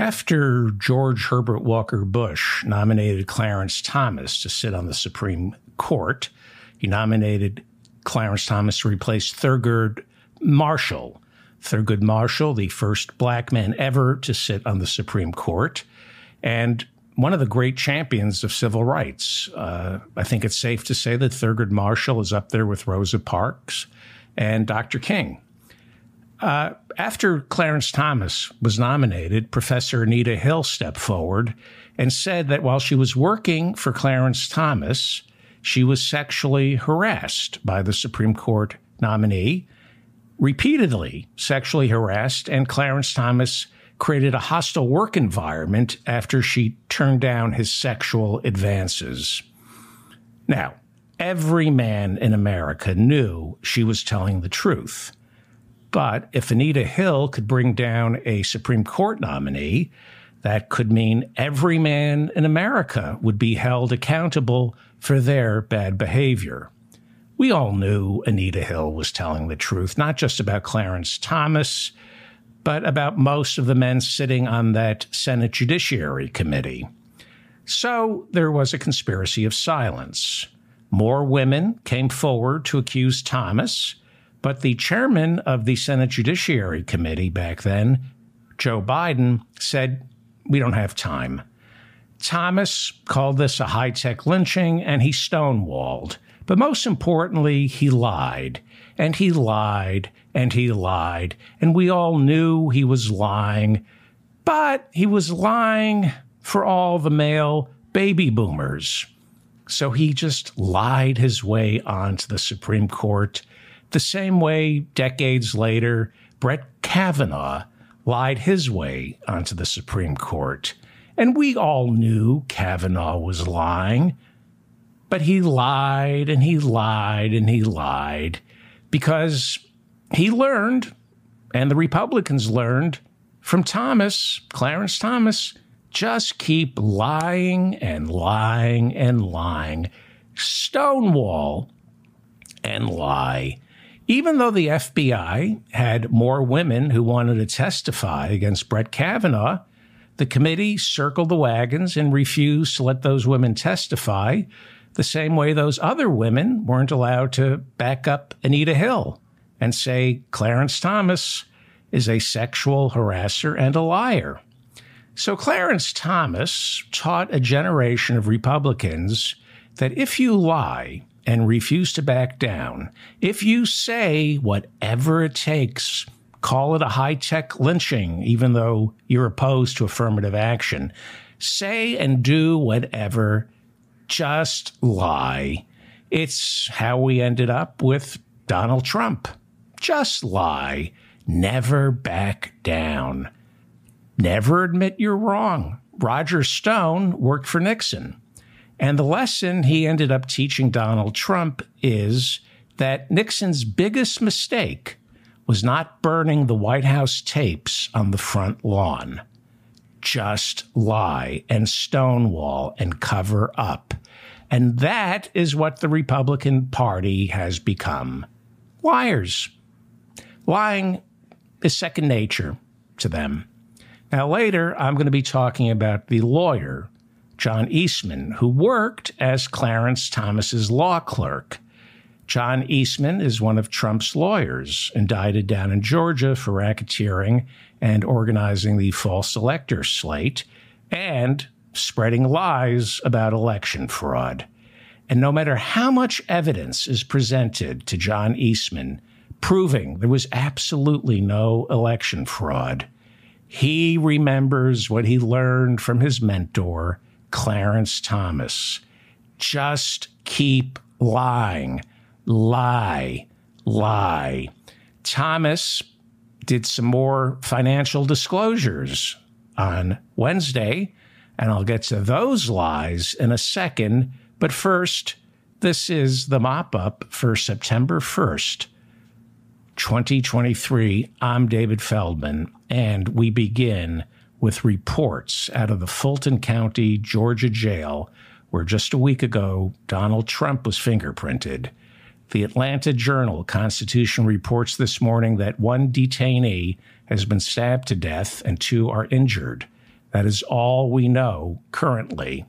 After George Herbert Walker Bush nominated Clarence Thomas to sit on the Supreme Court, he nominated Clarence Thomas to replace Thurgood Marshall. Thurgood Marshall, the first black man ever to sit on the Supreme Court, and one of the great champions of civil rights. I think it's safe to say that Thurgood Marshall is up there with Rosa Parks and Dr. King. After Clarence Thomas was nominated, Professor Anita Hill stepped forward and said that while she was working for Clarence Thomas, she was sexually harassed by the Supreme Court nominee, repeatedly sexually harassed, and Clarence Thomas created a hostile work environment after she turned down his sexual advances. Now, every man in America knew she was telling the truth. But if Anita Hill could bring down a Supreme Court nominee, that could mean every man in America would be held accountable for their bad behavior. We all knew Anita Hill was telling the truth, not just about Clarence Thomas, but about most of the men sitting on that Senate Judiciary Committee. So there was a conspiracy of silence. More women came forward to accuse Thomas, but the chairman of the Senate Judiciary Committee back then, Joe Biden, said, "We don't have time." Thomas called this a high-tech lynching, and he stonewalled. But most importantly, he lied, and he lied, and he lied. And we all knew he was lying, but he was lying for all the male baby boomers. So he just lied his way onto the Supreme Court, the same way decades later, Brett Kavanaugh lied his way onto the Supreme Court. And we all knew Kavanaugh was lying, but he lied and he lied and he lied because he learned, and the Republicans learned from Thomas, Clarence Thomas, just keep lying and lying and lying. Stonewall and lie. Even though the FBI had more women who wanted to testify against Brett Kavanaugh, the committee circled the wagons and refused to let those women testify, the same way those other women weren't allowed to back up Anita Hill and say Clarence Thomas is a sexual harasser and a liar. So Clarence Thomas taught a generation of Republicans that if you lie and refuse to back down, if you say whatever it takes, call it a high-tech lynching, even though you're opposed to affirmative action, say and do whatever, just lie. It's how we ended up with Donald Trump. Just lie. Never back down. Never admit you're wrong. Roger Stone worked for Nixon. And the lesson he ended up teaching Donald Trump is that Nixon's biggest mistake was not burning the White House tapes on the front lawn. Just lie and stonewall and cover up. And that is what the Republican Party has become. Liars. Lying is second nature to them. Now, later, I'm going to be talking about the lawyer, John Eastman, who worked as Clarence Thomas's law clerk. John Eastman is one of Trump's lawyers, indicted down in Georgia for racketeering and organizing the false elector slate and spreading lies about election fraud. And no matter how much evidence is presented to John Eastman proving there was absolutely no election fraud, he remembers what he learned from his mentor, Clarence Thomas. Just keep lying. Lie. Lie. Thomas did some more financial disclosures on Wednesday, and I'll get to those lies in a second. But first, this is the mop-up for September 1st, 2023. I'm David Feldman, and we begin with reports out of the Fulton County, Georgia jail, where just a week ago, Donald Trump was fingerprinted. The Atlanta Journal-Constitution reports this morning that one detainee has been stabbed to death and two are injured. That is all we know currently.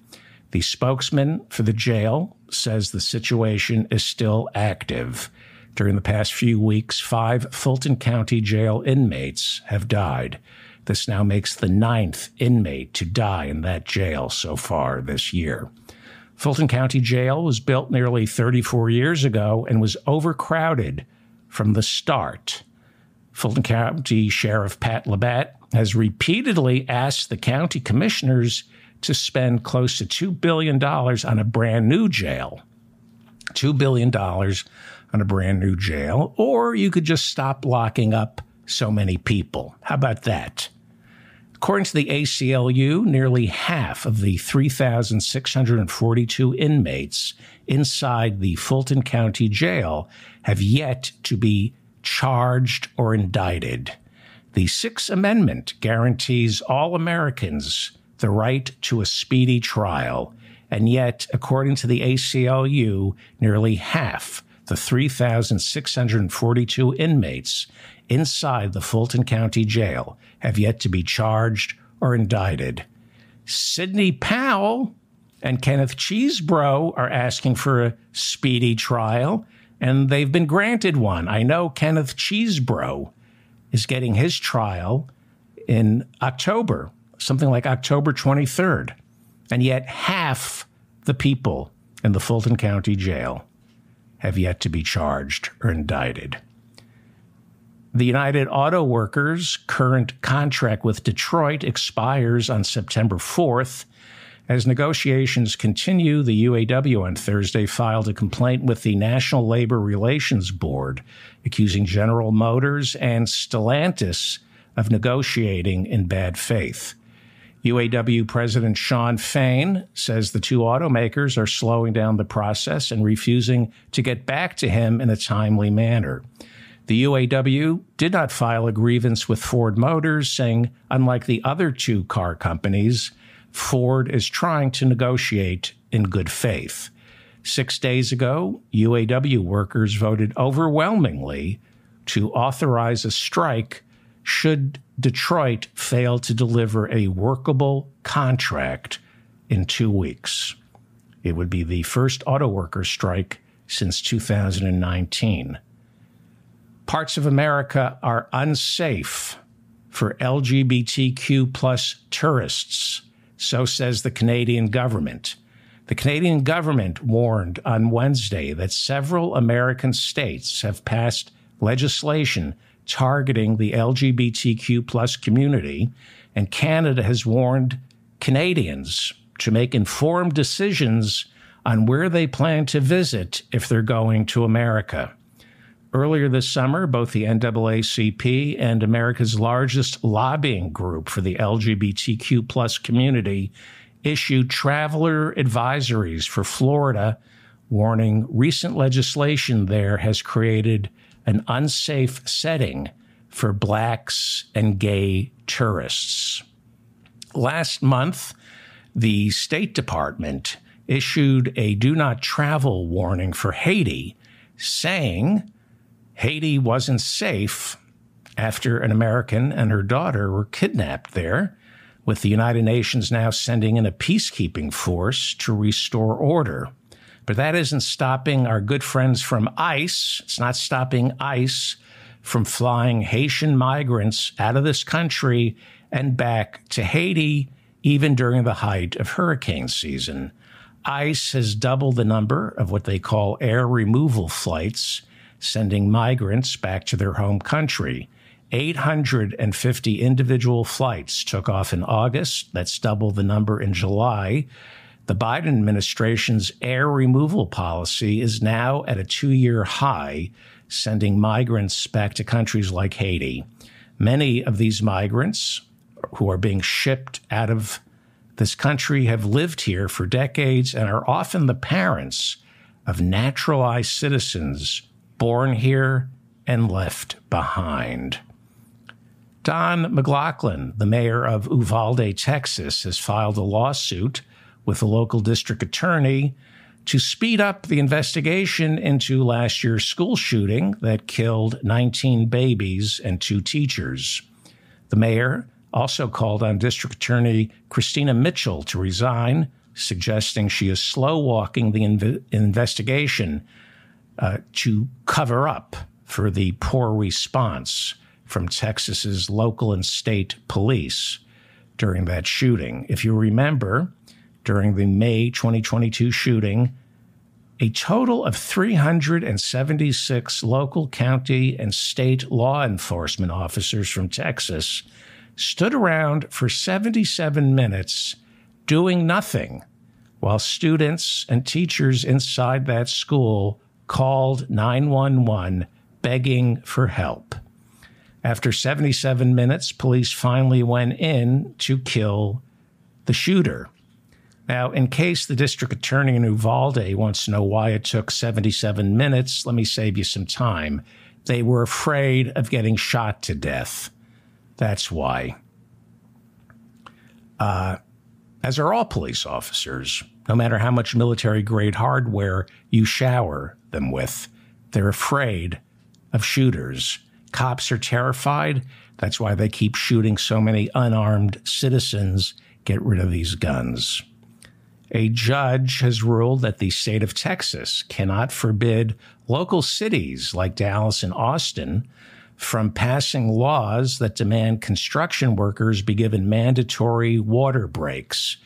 The spokesman for the jail says the situation is still active. During the past few weeks, 5 Fulton County Jail inmates have died. This now makes the 9th inmate to die in that jail so far this year. Fulton County Jail was built nearly 34 years ago and was overcrowded from the start. Fulton County Sheriff Pat Labatt has repeatedly asked the county commissioners to spend close to $2 billion on a brand new jail. $2 billion on a brand new jail, or you could just stop locking up so many people. How about that? According to the ACLU, nearly half of the 3,642 inmates inside the Fulton County Jail have yet to be charged or indicted. The Sixth Amendment guarantees all Americans the right to a speedy trial, and yet, according to the ACLU, nearly half the 3,642 inmates inside the Fulton County Jail have yet to be charged or indicted. Sidney Powell and Kenneth Chesebro are asking for a speedy trial, and they've been granted one. I know Kenneth Chesebro is getting his trial in October, something like October 23rd. And yet half the people in the Fulton County Jail have yet to be charged or indicted. The United Auto Workers' current contract with Detroit expires on September 4th. As negotiations continue, the UAW on Thursday filed a complaint with the National Labor Relations Board, accusing General Motors and Stellantis of negotiating in bad faith. UAW President Shawn Fain says the two automakers are slowing down the process and refusing to get back to him in a timely manner. The UAW did not file a grievance with Ford Motors, saying, unlike the other two car companies, Ford is trying to negotiate in good faith. 6 days ago, UAW workers voted overwhelmingly to authorize a strike should Detroit fail to deliver a workable contract in 2 weeks. It would be the first auto worker strike since 2019. Parts of America are unsafe for LGBTQ plus tourists. So says the Canadian government. The Canadian government warned on Wednesday that several American states have passed legislation targeting the LGBTQ plus community, and Canada has warned Canadians to make informed decisions on where they plan to visit if they're going to America. Earlier this summer, both the NAACP and America's largest lobbying group for the LGBTQ plus community issued traveler advisories for Florida, warning recent legislation there has created an unsafe setting for blacks and gay tourists. Last month, the State Department issued a do not travel warning for Haiti, saying Haiti wasn't safe after an American and her daughter were kidnapped there, with the United Nations now sending in a peacekeeping force to restore order. But that isn't stopping our good friends from ICE. It's not stopping ICE from flying Haitian migrants out of this country and back to Haiti, even during the height of hurricane season. ICE has doubled the number of what they call air removal flights, sending migrants back to their home country. 850 individual flights took off in August. That's double the number in July. The Biden administration's air removal policy is now at a 2-year high, sending migrants back to countries like Haiti. Many of these migrants who are being shipped out of this country have lived here for decades and are often the parents of naturalized citizens born here and left behind. Don McLaughlin, the mayor of Uvalde, Texas, has filed a lawsuit with the local district attorney to speed up the investigation into last year's school shooting that killed 19 babies and 2 teachers. The mayor also called on District Attorney Christina Mitchell to resign, suggesting she is slow-walking the investigation to cover up for the poor response from Texas's local and state police during that shooting. If you remember, during the May 2022 shooting, a total of 376 local, county, and state law enforcement officers from Texas stood around for 77 minutes doing nothing while students and teachers inside that school called 911 begging for help. After 77 minutes, police finally went in to kill the shooter. Now, in case the district attorney in Uvalde wants to know why it took 77 minutes, let me save you some time. They were afraid of getting shot to death. That's why. As are all police officers, no matter how much military-grade hardware you shower them with, they're afraid of shooters. Cops are terrified. That's why they keep shooting so many unarmed citizens. Get rid of these guns. A judge has ruled that the state of Texas cannot forbid local cities like Dallas and Austin from passing laws that demand construction workers be given mandatory water breaks.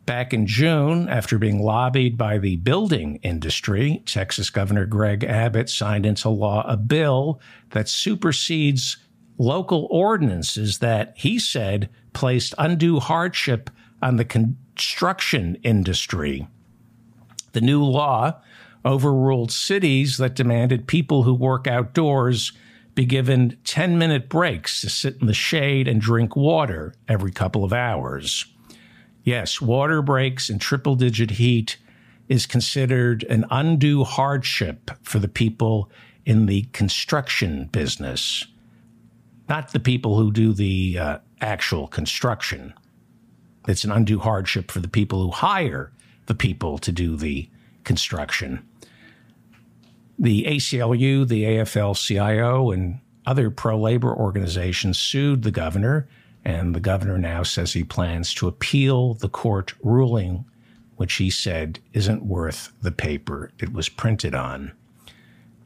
Back in June, after being lobbied by the building industry, Texas Governor Greg Abbott signed into law a bill that supersedes local ordinances that, he said, placed undue hardship on the construction industry. The new law overruled cities that demanded people who work outdoors be given 10-minute breaks to sit in the shade and drink water every couple of hours. Yes, water breaks in triple-digit heat is considered an undue hardship for the people in the construction business, not the people who do the actual construction. It's an undue hardship for the people who hire the people to do the construction. The ACLU, the AFL-CIO, and other pro-labor organizations sued the governor, and the governor now says he plans to appeal the court ruling, which he said isn't worth the paper it was printed on.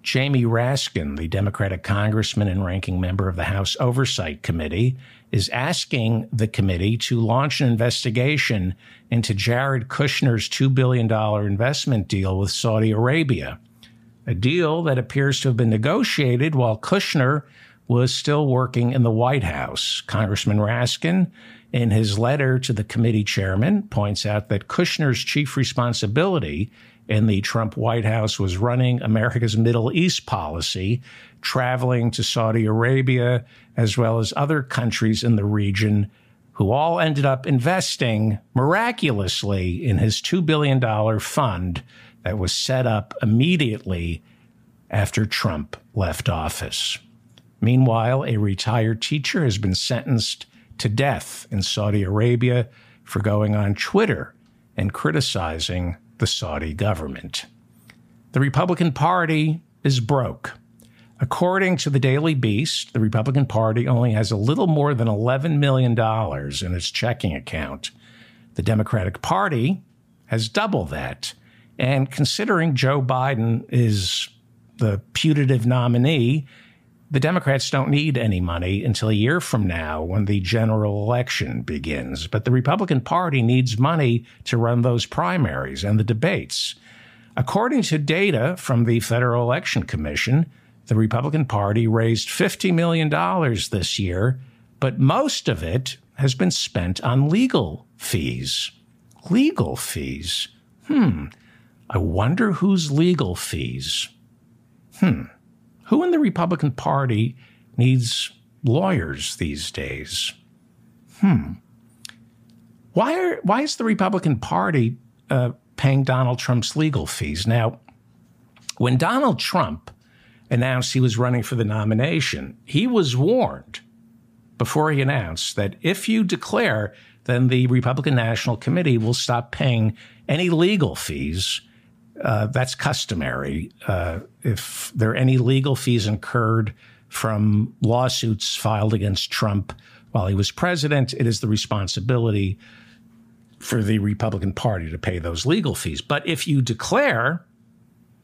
Jamie Raskin, the Democratic congressman and ranking member of the House Oversight Committee, is asking the committee to launch an investigation into Jared Kushner's $2 billion investment deal with Saudi Arabia, a deal that appears to have been negotiated while Kushner was still working in the White House. Congressman Raskin, in his letter to the committee chairman, points out that Kushner's chief responsibility in the Trump White House was running America's Middle East policy, traveling to Saudi Arabia, as well as other countries in the region, who all ended up investing miraculously in his $2 billion fund that was set up immediately after Trump left office. Meanwhile, a retired teacher has been sentenced to death in Saudi Arabia for going on Twitter and criticizing the Saudi government. The Republican Party is broke. According to the Daily Beast, the Republican Party only has a little more than $11 million in its checking account. The Democratic Party has double that. And considering Joe Biden is the putative nominee, the Democrats don't need any money until a year from now when the general election begins. But the Republican Party needs money to run those primaries and the debates. According to data from the Federal Election Commission, the Republican Party raised $50 million this year, but most of it has been spent on legal fees. Legal fees? I wonder whose legal fees? Who in the Republican Party needs lawyers these days? Why is the Republican Party paying Donald Trump's legal fees? Now, when Donald Trump announced he was running for the nomination, he was warned before he announced that if you declare, then the Republican National Committee will stop paying any legal fees. That's customary. If there are any legal fees incurred from lawsuits filed against Trump while he was president, it is the responsibility for the Republican Party to pay those legal fees. But if you declare,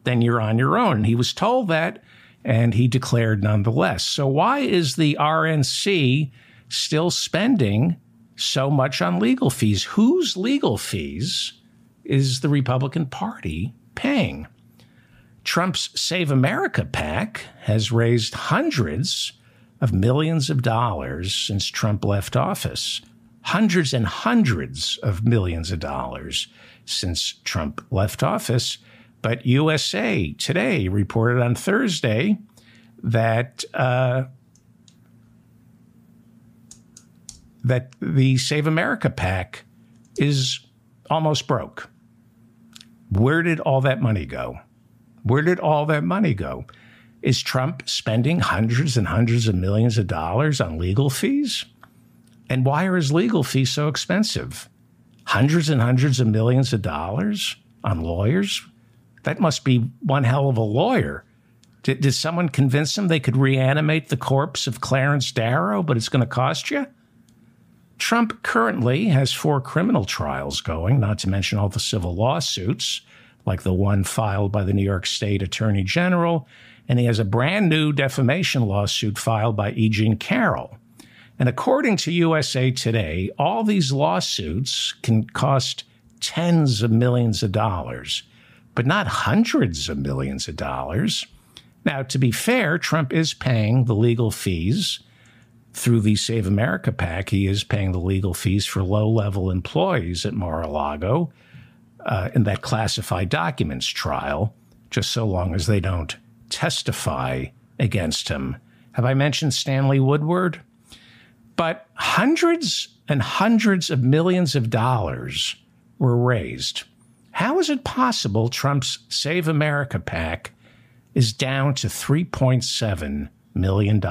then you're on your own. He was told that, and he declared nonetheless. So why is the RNC still spending so much on legal fees? Whose legal fees is the Republican Party paying? Trump's Save America PAC has raised hundreds of millions of dollars since Trump left office. Hundreds and hundreds of millions of dollars since Trump left office. But USA Today reported on Thursday that that the Save America PAC is almost broke. Where did all that money go? Where did all that money go? Is Trump spending hundreds and hundreds of millions of dollars on legal fees? And why are his legal fees so expensive? Hundreds and hundreds of millions of dollars on lawyers? That must be one hell of a lawyer. Did someone convince him they could reanimate the corpse of Clarence Darrow, but it's going to cost you? Trump currently has 4 criminal trials going, not to mention all the civil lawsuits, like the one filed by the New York State Attorney General, and he has a brand new defamation lawsuit filed by E. Jean Carroll. And according to USA Today, all these lawsuits can cost tens of millions of dollars, but not hundreds of millions of dollars. Now, to be fair, Trump is paying the legal fees through the Save America PAC. He is paying the legal fees for low-level employees at Mar-a-Lago in that classified documents trial, just so long as they don't testify against him. Have I mentioned Stanley Woodward? But hundreds and hundreds of millions of dollars were raised. How is it possible Trump's Save America PAC is down to $3.7 million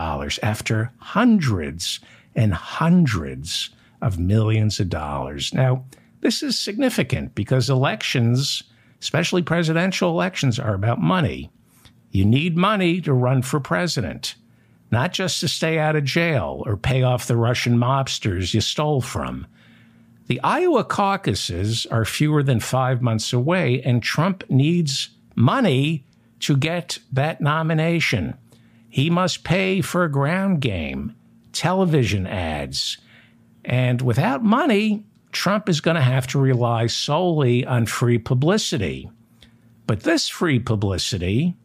after hundreds and hundreds of millions of dollars? Now, this is significant because elections, especially presidential elections, are about money. You need money to run for president, not just to stay out of jail or pay off the Russian mobsters you stole from. The Iowa caucuses are fewer than 5 months away, and Trump needs money to get that nomination. He must pay for a ground game, television ads. And without money, Trump is going to have to rely solely on free publicity. But this free publicity,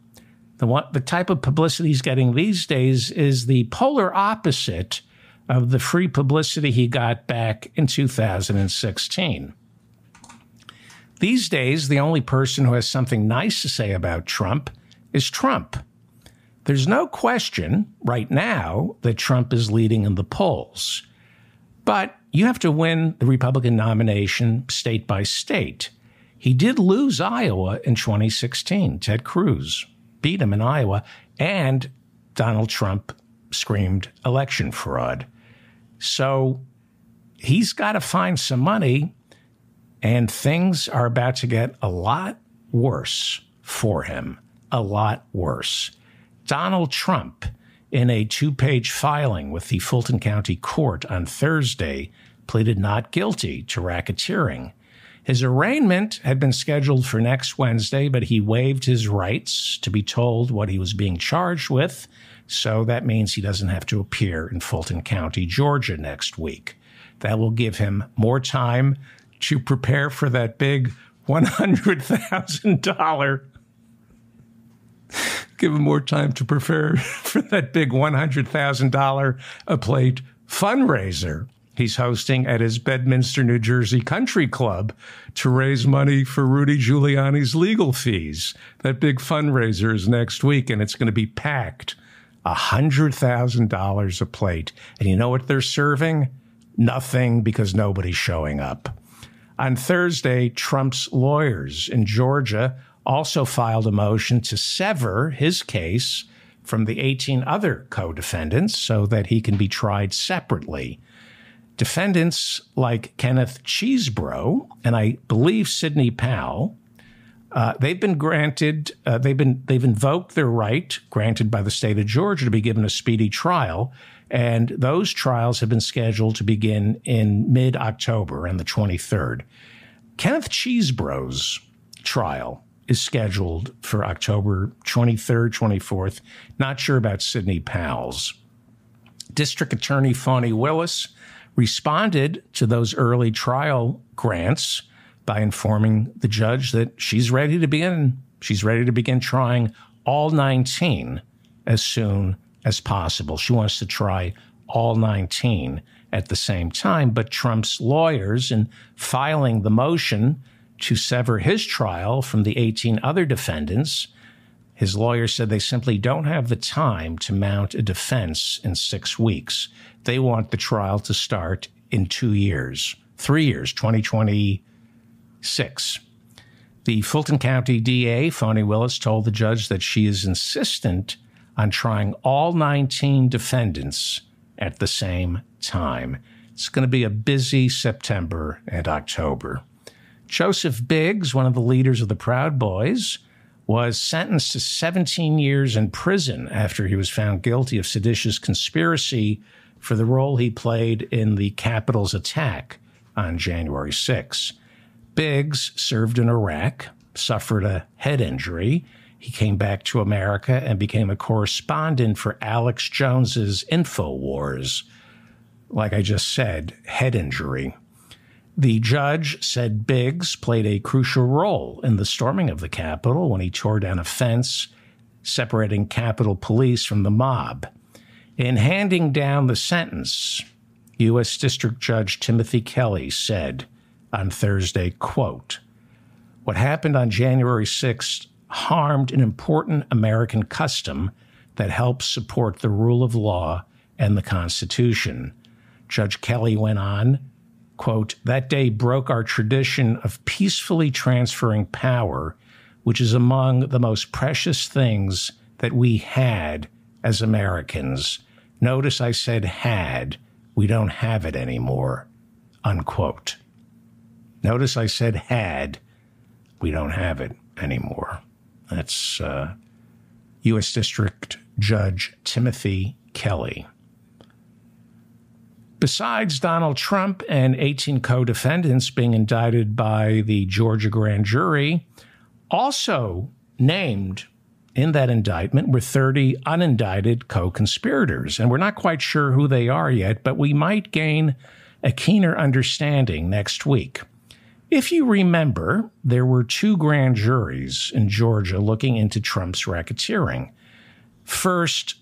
the type of publicity he's getting these days, is the polar opposite of the free publicity he got back in 2016. These days, the only person who has something nice to say about Trump is Trump. There's no question right now that Trump is leading in the polls. But you have to win the Republican nomination state by state. He did lose Iowa in 2016. Ted Cruz beat him in Iowa, and Donald Trump screamed election fraud. So he's got to find some money, and things are about to get a lot worse for him, a lot worse. Donald Trump, in a 2-page filing with the Fulton County Court on Thursday, pleaded not guilty to racketeering. His arraignment had been scheduled for next Wednesday, but he waived his rights to be told what he was being charged with, so that means he doesn't have to appear in Fulton County, Georgia next week. That will give him more time to prepare for that big $100,000. Give him more time to prepare for that big $100,000 a plate fundraiser he's hosting at his Bedminster, New Jersey country club to raise money for Rudy Giuliani's legal fees. That big fundraiser is next week, and it's going to be packed. $100,000 a plate. And you know what they're serving? Nothing, because nobody's showing up. On Thursday, Trump's lawyers in Georgia also filed a motion to sever his case from the 18 other co-defendants so that he can be tried separately. Defendants like Kenneth Chesebro and I believe Sidney Powell They've been granted, they've invoked their right granted by the state of Georgia to be given a speedy trial. And those trials have been scheduled to begin in mid-October on the 23rd. Kenneth Chesebro's trial is scheduled for October 23rd, 24th. Not sure about Sidney Powell's. District Attorney Fani Willis responded to those early trial grants by informing the judge that she's ready to begin trying all 19 as soon as possible. She wants to try all 19 at the same time, but Trump's lawyers, in filing the motion to sever his trial from the 18 other defendants, his lawyers said they simply don't have the time to mount a defense in 6 weeks. They want the trial to start in 2 years, 3 years, 2026. The Fulton County DA, Fani Willis, told the judge that she is insistent on trying all 19 defendants at the same time. It's going to be a busy September and October. Joseph Biggs, one of the leaders of the Proud Boys, was sentenced to 17 years in prison after he was found guilty of seditious conspiracy for the role he played in the Capitol's attack on January 6. Biggs served in Iraq, suffered a head injury. He came back to America and became a correspondent for Alex Jones's InfoWars. Like I just said, head injury. The judge said Biggs played a crucial role in the storming of the Capitol when he tore down a fence separating Capitol Police from the mob. In handing down the sentence, U.S. District Judge Timothy Kelly said on Thursday, quote, "What happened on January 6th harmed an important American custom that helps support the rule of law and the Constitution." Judge Kelly went on, quote, "That day broke our tradition of peacefully transferring power, which is among the most precious things that we had as Americans." Notice I said had. We don't have it anymore, unquote. Notice I said had. We don't have it anymore. That's U.S. District Judge Timothy Kelly. Besides Donald Trump and 18 co-defendants being indicted by the Georgia grand jury, also named in that indictment were 30 unindicted co-conspirators. And we're not quite sure who they are yet, but we might gain a keener understanding next week. If you remember, there were 2 grand juries in Georgia looking into Trump's racketeering. First,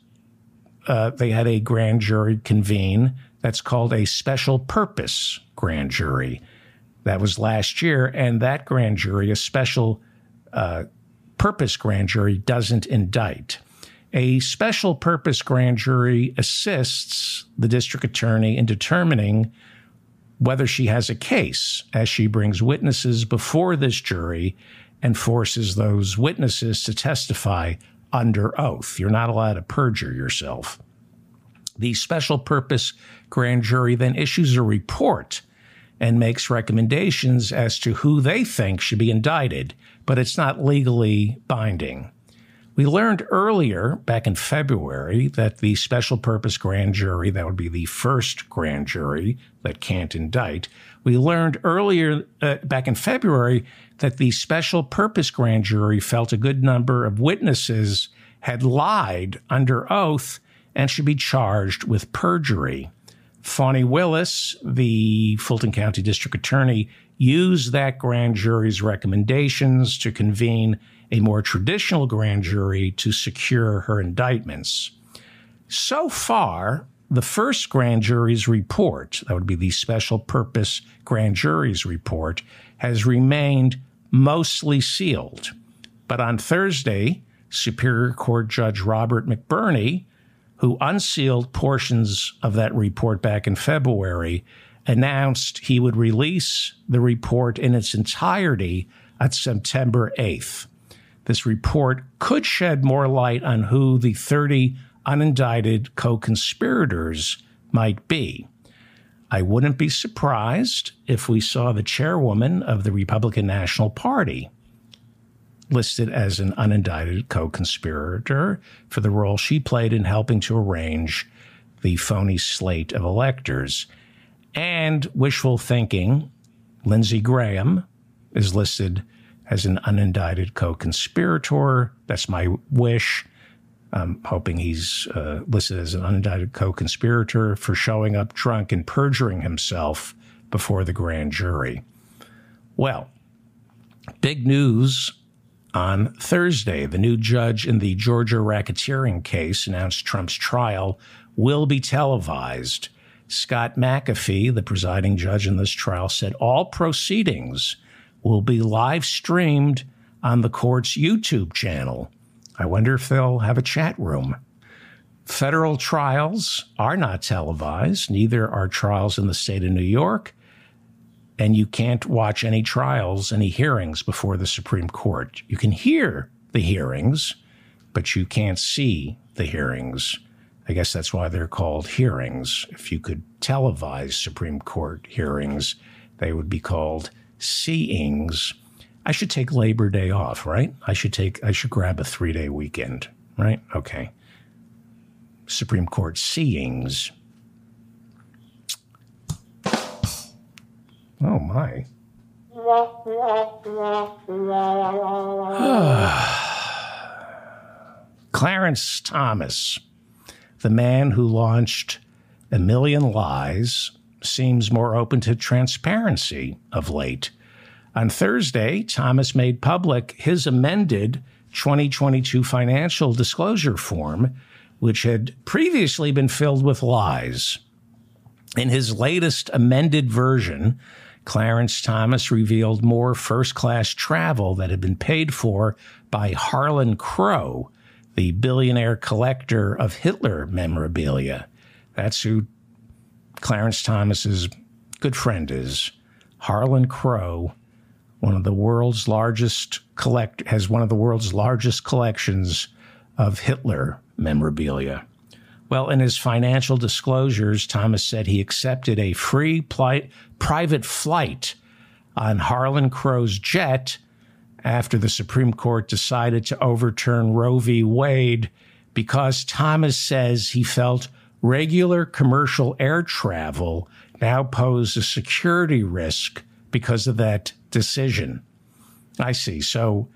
they had a grand jury convene that's called a special purpose grand jury. That was last year, and that grand jury, a special purpose grand jury, doesn't indict. A special purpose grand jury assists the district attorney in determining whether she has a case as she brings witnesses before this jury and forces those witnesses to testify under oath. You're not allowed to perjure yourself. The special purpose grand jury then issues a report and makes recommendations as to who they think should be indicted, but it's not legally binding. We learned earlier, back in February, that the special purpose grand jury, that would be the first grand jury that can't indict, we learned earlier, back in February, that the special purpose grand jury felt a good number of witnesses had lied under oath and should be charged with perjury. Fani Willis, the Fulton County District Attorney, used that grand jury's recommendations to convene a more traditional grand jury to secure her indictments. So far, the first grand jury's report, that would be the special purpose grand jury's report, has remained mostly sealed. But on Thursday, Superior Court Judge Robert McBurney, who unsealed portions of that report back in February, announced he would release the report in its entirety on September 8th. This report could shed more light on who the 30 unindicted co-conspirators might be. I wouldn't be surprised if we saw the chairwoman of the Republican National Party listed as an unindicted co-conspirator for the role she played in helping to arrange the phony slate of electors. And wishful thinking, Lindsey Graham is listed as an unindicted co-conspirator. That's my wish. I'm hoping he's listed as an unindicted co-conspirator for showing up drunk and perjuring himself before the grand jury. Well, big news on Thursday. The new judge in the Georgia racketeering case announced Trump's trial will be televised. Scott McAfee, the presiding judge in this trial, said all proceedings will be live streamed on the court's YouTube channel. I wonder if they'll have a chat room. Federal trials are not televised. Neither are trials in the state of New York. And you can't watch any trials, any hearings before the Supreme Court. You can hear the hearings, but you can't see the hearings. I guess that's why they're called hearings. If you could televise Supreme Court hearings, they would be called seeings. I should take Labor Day off, right? I should grab a 3-day weekend, right? Okay. Supreme Court seeings. Oh, my. Clarence Thomas, the man who launched A Million Lies, seems more open to transparency of late. On Thursday, Thomas made public his amended 2022 financial disclosure form, which had previously been filled with lies. In his latest amended version, Clarence Thomas revealed more first-class travel that had been paid for by Harlan Crow, the billionaire collector of Hitler memorabilia. That's who Clarence Thomas's good friend is. Harlan Crow, one of the world's largest has one of the world's largest collections of Hitler memorabilia. Well, in his financial disclosures, Thomas said he accepted a free private flight on Harlan Crow's jet after the Supreme Court decided to overturn Roe v. Wade because Thomas says he felt regular commercial air travel now posed a security risk because of that decision. I see. So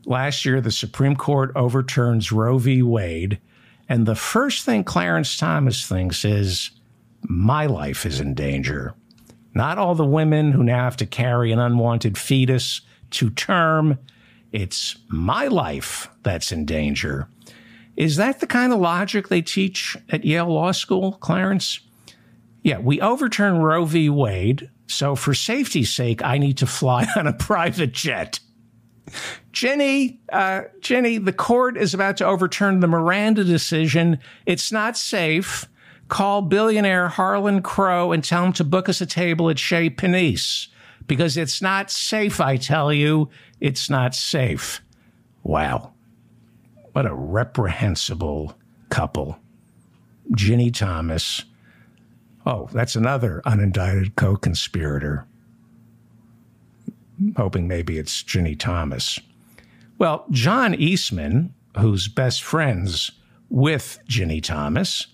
last year, the Supreme Court overturns Roe v. Wade, and the first thing Clarence Thomas thinks is, my life is in danger. Not all the women who now have to carry an unwanted fetus to term. It's my life that's in danger. Is that the kind of logic they teach at Yale Law School, Clarence? Yeah, we overturn Roe v. Wade, so for safety's sake, I need to fly on a private jet. Jenny, the court is about to overturn the Miranda decision. It's not safe. Call billionaire Harlan Crow and tell him to book us a table at Chez Panisse, because it's not safe, I tell you. It's not safe. Wow. What a reprehensible couple. Ginny Thomas. Oh, that's another unindicted co-conspirator. Hoping maybe it's Ginny Thomas. Well, John Eastman, who's best friends with Ginny Thomas,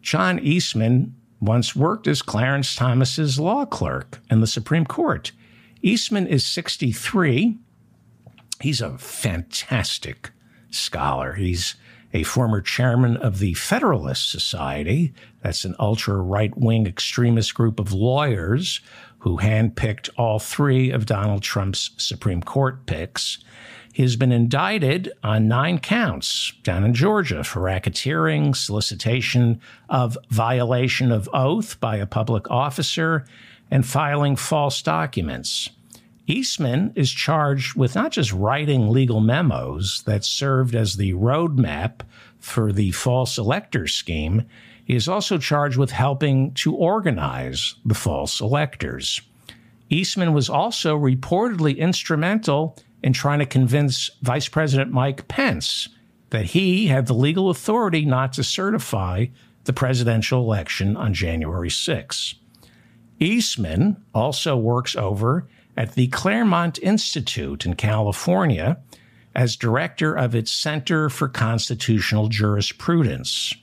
John Eastman once worked as Clarence Thomas's law clerk in the Supreme Court. Eastman is 63. He's a fantastic scholar. He's a former chairman of the Federalist Society. That's an ultra-right-wing extremist group of lawyers who handpicked all three of Donald Trump's Supreme Court picks. He has been indicted on 9 counts down in Georgia for racketeering, solicitation of violation of oath by a public officer, and filing false documents. Eastman is charged with not just writing legal memos that served as the roadmap for the false elector scheme. He is also charged with helping to organize the false electors. Eastman was also reportedly instrumental in trying to convince Vice President Mike Pence that he had the legal authority not to certify the presidential election on January 6. Eastman also works over at the Claremont Institute in California as director of its Center for Constitutional Jurisprudence.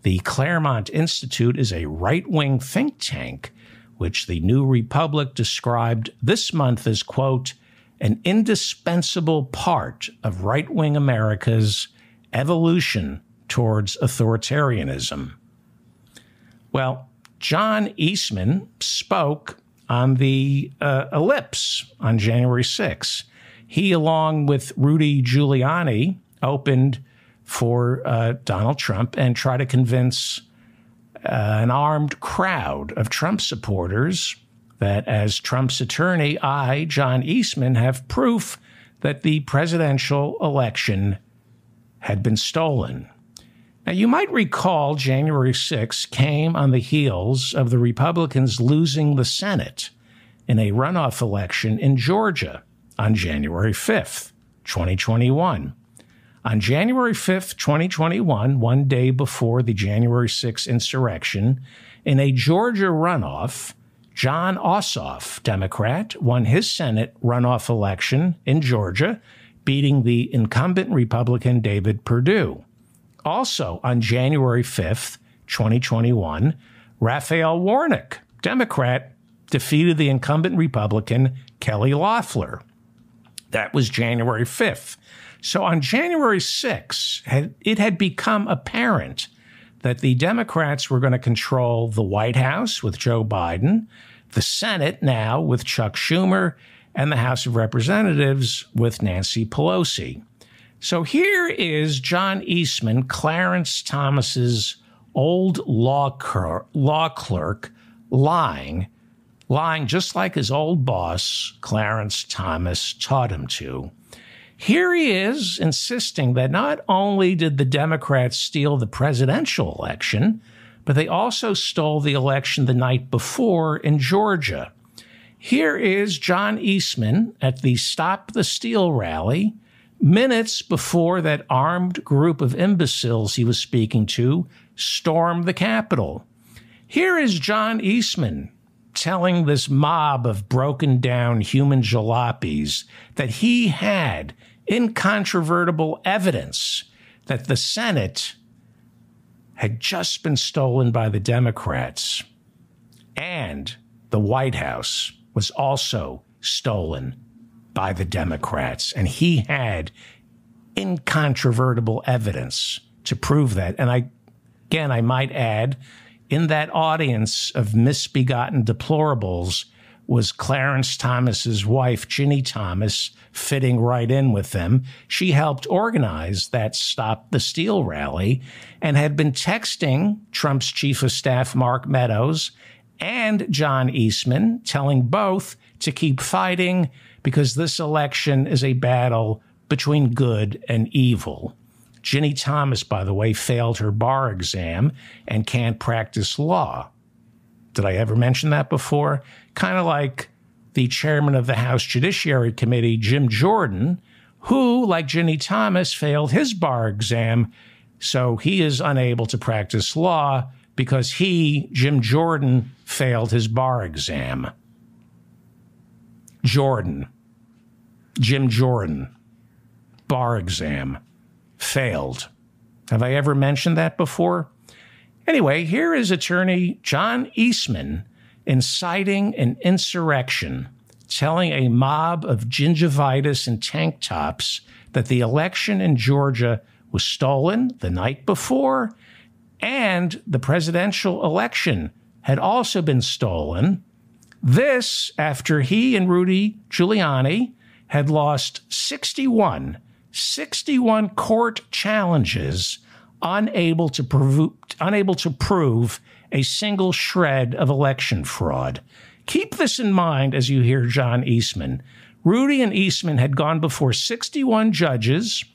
The Claremont Institute is a right-wing think tank, which the New Republic described this month as, quote, an indispensable part of right-wing America's evolution towards authoritarianism. Well, John Eastman spoke on the Ellipse on January 6. He, along with Rudy Giuliani, opened for Donald Trump and tried to convince an armed crowd of Trump supporters that as Trump's attorney, I, John Eastman, have proof that the presidential election had been stolen. Now, you might recall January 6 came on the heels of the Republicans losing the Senate in a runoff election in Georgia on January 5th, 2021. On January 5th, 2021, one day before the January 6th insurrection, in a Georgia runoff, Jon Ossoff, Democrat, won his Senate runoff election in Georgia, beating the incumbent Republican David Perdue. Also on January 5th, 2021, Raphael Warnock, Democrat, defeated the incumbent Republican Kelly Loeffler. That was January 5th. So on January 6th, it had become apparent that the Democrats were going to control the White House with Joe Biden, the Senate now with Chuck Schumer, and the House of Representatives with Nancy Pelosi. So here is John Eastman, Clarence Thomas's old law clerk, lying just like his old boss, Clarence Thomas, taught him to. Here he is insisting that not only did the Democrats steal the presidential election, but they also stole the election the night before in Georgia. Here is John Eastman at the Stop the Steal rally, minutes before that armed group of imbeciles he was speaking to stormed the Capitol. Here is John Eastman telling this mob of broken down human jalopies that he had incontrovertible evidence that the Senate had just been stolen by the Democrats and the White House was also stolen by the Democrats. And he had incontrovertible evidence to prove that. And I might add, in that audience of misbegotten deplorables was Clarence Thomas's wife, Ginny Thomas, fitting right in with them. She helped organize that Stop the Steal rally and had been texting Trump's chief of staff, Mark Meadows, and John Eastman, telling both to keep fighting because this election is a battle between good and evil. Ginny Thomas, by the way, failed her bar exam and can't practice law. Did I ever mention that before? Kind of like the chairman of the House Judiciary Committee, Jim Jordan, who, like Ginny Thomas, failed his bar exam, so he is unable to practice law because he, Jim Jordan, failed his bar exam. Jim Jordan, bar exam, failed. Have I ever mentioned that before? Anyway, here is attorney John Eastman inciting an insurrection, telling a mob of gingivitis and tank tops that the election in Georgia was stolen the night before and the presidential election had also been stolen. This after he and Rudy Giuliani had lost 61 court challenges, unable to prove a single shred of election fraud. Keep this in mind as you hear John Eastman. Rudy and Eastman had gone before 61 judges.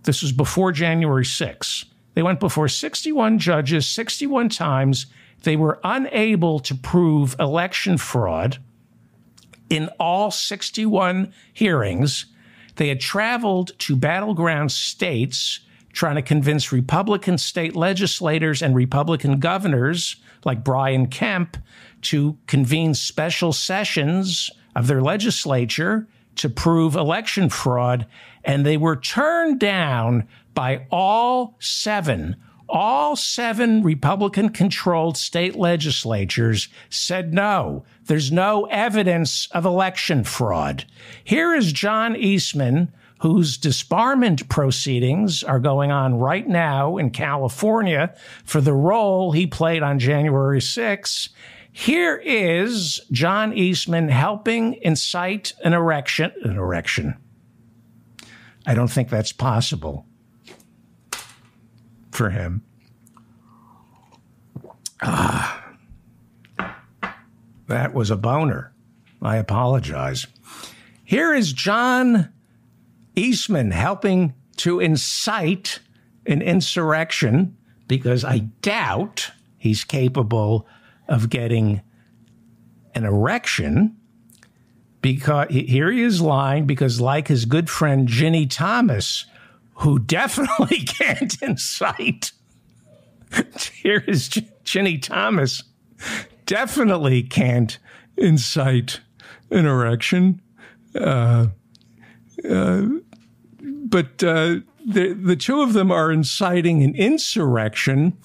This was before January 6. They went before 61 judges 61 times. They were unable to prove election fraud in all 61 hearings. They had traveled to battleground states trying to convince Republican state legislators and Republican governors like Brian Kemp to convene special sessions of their legislature to prove election fraud, and they were turned down by all seven Republican-controlled state legislatures said no. There's no evidence of election fraud. Here is John Eastman, whose disbarment proceedings are going on right now in California for the role he played on January 6th. Here is John Eastman helping incite an erection. I don't think that's possible for him. That was a boner. I apologize. Here is John Eastman helping to incite an insurrection, because I doubt he's capable of getting an erection. Because here he is lying, because like his good friend Ginny Thomas, who definitely can't incite. Here is Ginny Thomas, definitely can't incite an erection. But the two of them are inciting an insurrection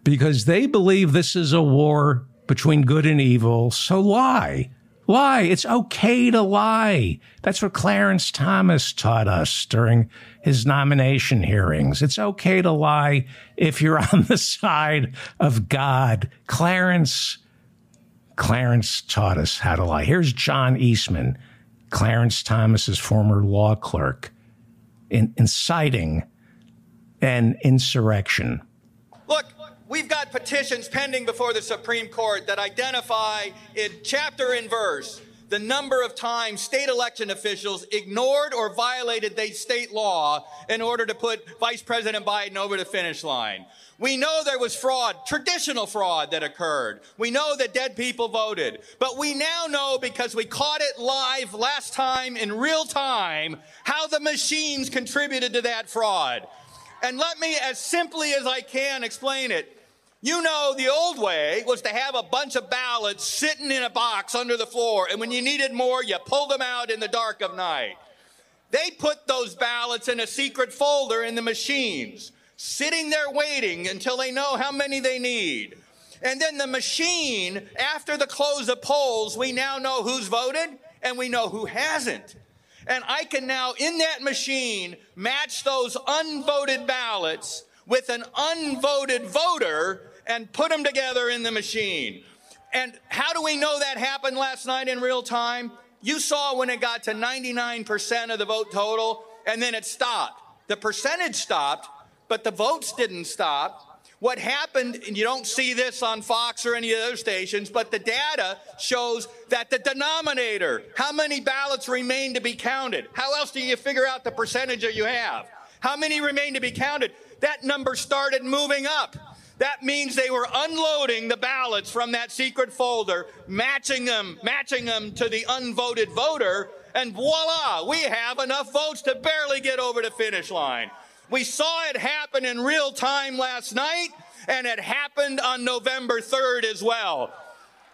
because they believe this is a war between good and evil. So lie. Lie. It's okay to lie. That's what Clarence Thomas taught us during his nomination hearings. It's okay to lie if you're on the side of God. Clarence taught us how to lie. Here's John Eastman, Clarence Thomas's former law clerk, inciting an insurrection. Look, we've got petitions pending before the Supreme Court that identify in chapter and verse the number of times state election officials ignored or violated the state law in order to put Vice President Biden over the finish line. We know there was fraud, traditional fraud that occurred. We know that dead people voted. But we now know, because we caught it live last time in real time, how the machines contributed to that fraud. And let me, as simply as I can, explain it. You know, the old way was to have a bunch of ballots sitting in a box under the floor, and when you needed more, you pulled them out in the dark of night. They put those ballots in a secret folder in the machines, sitting there waiting until they know how many they need. And then the machine, after the close of polls, we now know who's voted and we know who hasn't. And I can now, in that machine, match those unvoted ballots with an unvoted voter and put them together in the machine. And how do we know that happened last night in real time? You saw when it got to 99% of the vote total, and then it stopped. The percentage stopped, but the votes didn't stop. What happened, and you don't see this on Fox or any other stations, but the data shows that the denominator, how many ballots remain to be counted? How else do you figure out the percentage that you have? How many remain to be counted? That number started moving up. That means they were unloading the ballots from that secret folder, matching them to the unvoted voter, and voila, we have enough votes to barely get over the finish line. We saw it happen in real time last night, and it happened on November 3rd as well.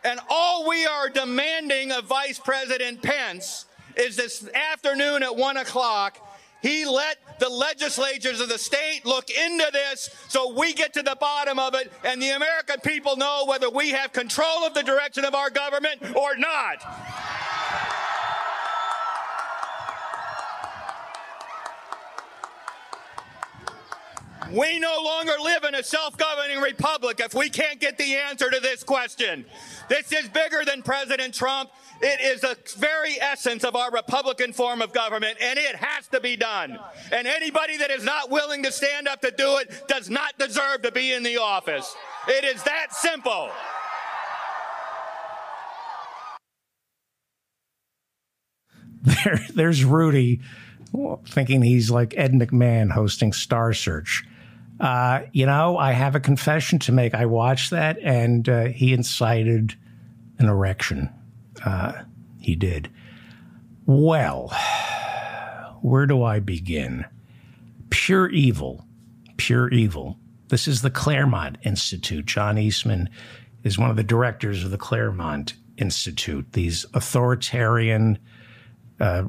And all we are demanding of Vice President Pence is this afternoon at 1 o'clock, he let the legislatures of the state look into this so we get to the bottom of it and the American people know whether we have control of the direction of our government or not. We no longer live in a self-governing republic if we can't get the answer to this question. This is bigger than President Trump. It is the very essence of our Republican form of government, and it has to be done. And anybody that is not willing to stand up to do it does not deserve to be in the office. It is that simple. There's Rudy thinking he's like Ed McMahon hosting Star Search. I have a confession to make. I watched that, and he incited an erection. He did. Well, where do I begin? Pure evil. Pure evil. This is the Claremont Institute. John Eastman is one of the directors of the Claremont Institute. These authoritarian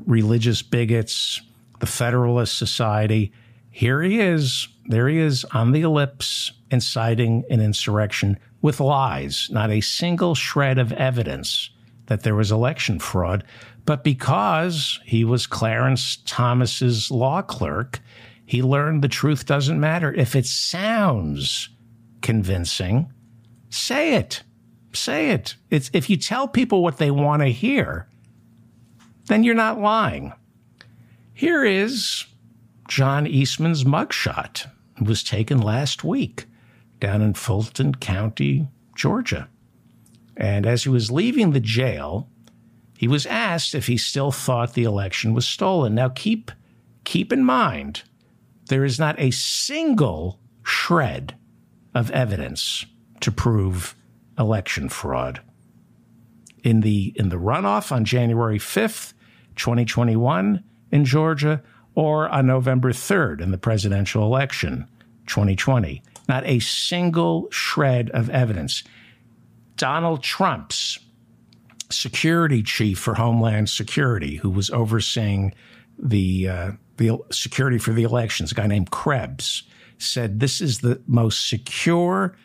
religious bigots, the Federalist Society. Here he is. There he is on the ellipse, inciting an insurrection with lies, not a single shred of evidence that there was election fraud. But because he was Clarence Thomas's law clerk, he learned the truth doesn't matter. If it sounds convincing, say it. Say it. If you tell people what they want to hear, then you're not lying. Here is John Eastman's mugshot. It was taken last week down in Fulton County, Georgia. And as he was leaving the jail, he was asked if he still thought the election was stolen. Now, keep in mind, there is not a single shred of evidence to prove election fraud. In the runoff on January 5th, 2021 in Georgia, or on November 3rd in the presidential election, 2020. Not a single shred of evidence. Donald Trump's security chief for Homeland Security, who was overseeing the security for the elections, a guy named Krebs, said this is the most secure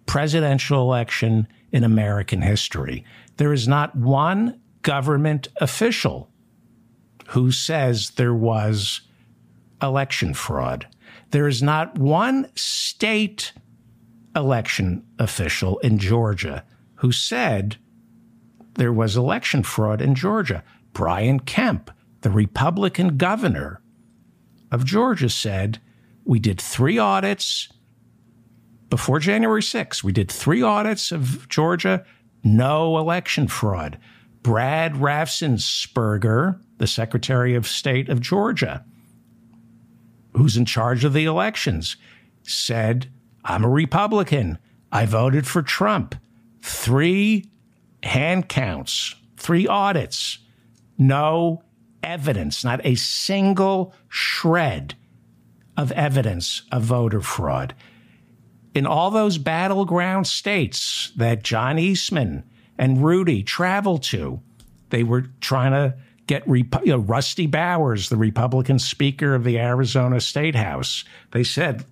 presidential election in American history. There is not one government official who says there was election fraud. There is not one state election official in Georgia who said there was election fraud in Georgia. Brian Kemp, the Republican governor of Georgia, said, we did 3 audits before January 6th. We did 3 audits of Georgia, no election fraud. Brad Raffensperger, the Secretary of State of Georgia, who's in charge of the elections, said, I'm a Republican. I voted for Trump. 3 hand counts, 3 audits, no evidence, not a single shred of evidence of voter fraud. In all those battleground states that John Eastman and Rudy traveled to, they were trying to get Rusty Bowers, the Republican Speaker of the Arizona State House. They said,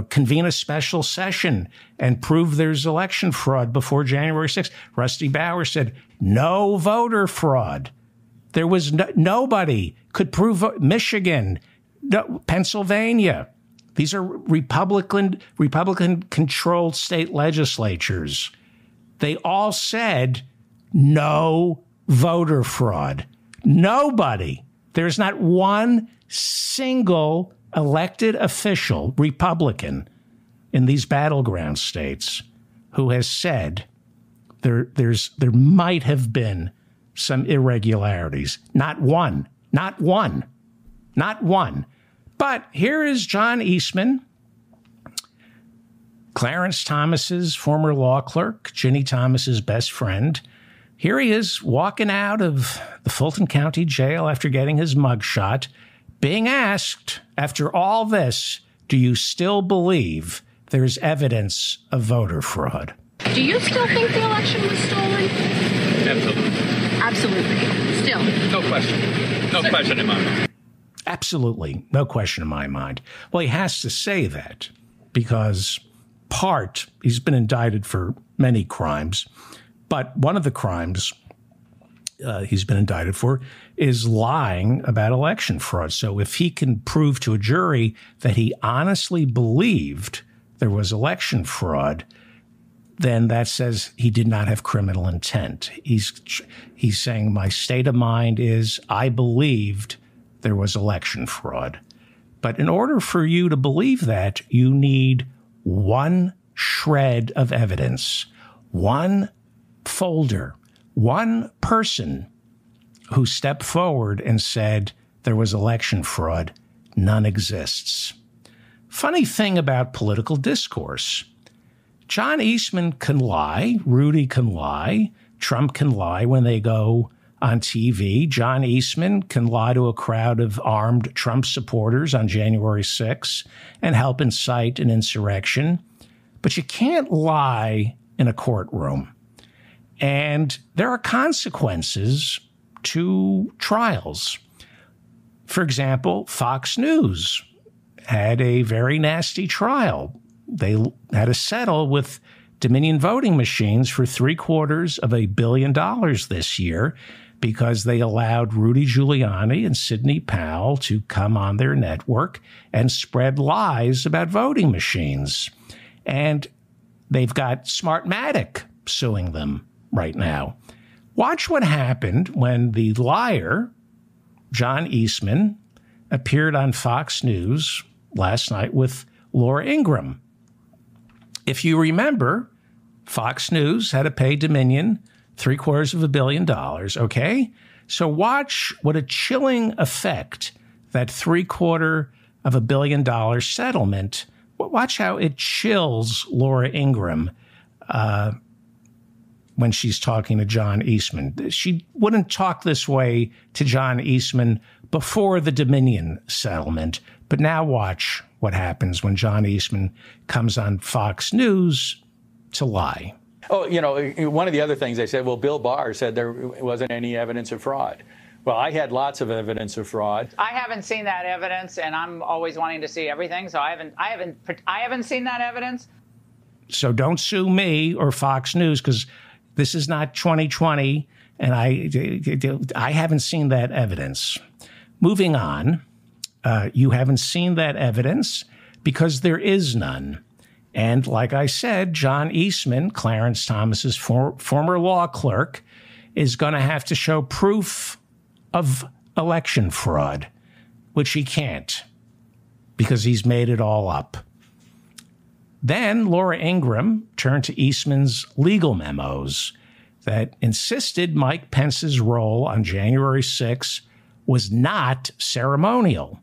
convene a special session and prove there's election fraud before January 6th. Rusty Bowers said, no voter fraud. There was nobody could prove. Michigan, Pennsylvania. These are Republican-controlled state legislatures. They all said no voter fraud. Nobody. There's not one single elected official, Republican, in these battleground states who has said there might have been some irregularities. Not one. Not one. Not one. But here is John Eastman, Clarence Thomas's former law clerk, Ginny Thomas's best friend. Here he is walking out of the Fulton County Jail after getting his mugshot, being asked, after all this, do you still believe there's evidence of voter fraud? Do you still think the election was stolen? Absolutely. Absolutely. Still. No question. No question in my mind. Absolutely. No question in my mind. Well, he has to say that because he's been indicted for many crimes, but one of the crimes he's been indicted for is lying about election fraud. So if he can prove to a jury that he honestly believed there was election fraud, then that says he did not have criminal intent. He's saying my state of mind is I believed there was election fraud. But in order for you to believe that, you need one shred of evidence, one folder, one person who stepped forward and said there was election fraud. None exists. Funny thing about political discourse. John Eastman can lie, Rudy can lie, Trump can lie when they go on TV. John Eastman can lie to a crowd of armed Trump supporters on January 6th and help incite an insurrection. But you can't lie in a courtroom. And there are consequences to trials. For example, Fox News had a very nasty trial. They had to settle with Dominion voting machines for $750 million this year because they allowed Rudy Giuliani and Sidney Powell to come on their network and spread lies about voting machines. And they've got Smartmatic suing them right now. Watch what happened when the liar, John Eastman, appeared on Fox News last night with Laura Ingraham. If you remember, Fox News had to pay Dominion $750 million, okay? So watch what a chilling effect that $750 million settlement, watch how it chills Laura Ingraham when she's talking to John Eastman. She wouldn't talk this way to John Eastman before the Dominion settlement, but now watch what happens when John Eastman comes on Fox News to lie. Oh, you know, one of the other things they said, well, Bill Barr said there wasn't any evidence of fraud. Well, I had lots of evidence of fraud. I haven't seen that evidence, and I'm always wanting to see everything, so I haven't seen that evidence. So don't sue me or Fox News, because this is not 2020, and I haven't seen that evidence. Moving on, you haven't seen that evidence because there is none. And like I said, John Eastman, Clarence Thomas's former law clerk, is going to have to show proof of election fraud, which he can't because he's made it all up. Then Laura Ingraham turned to Eastman's legal memos that insisted Mike Pence's role on January 6 was not ceremonial.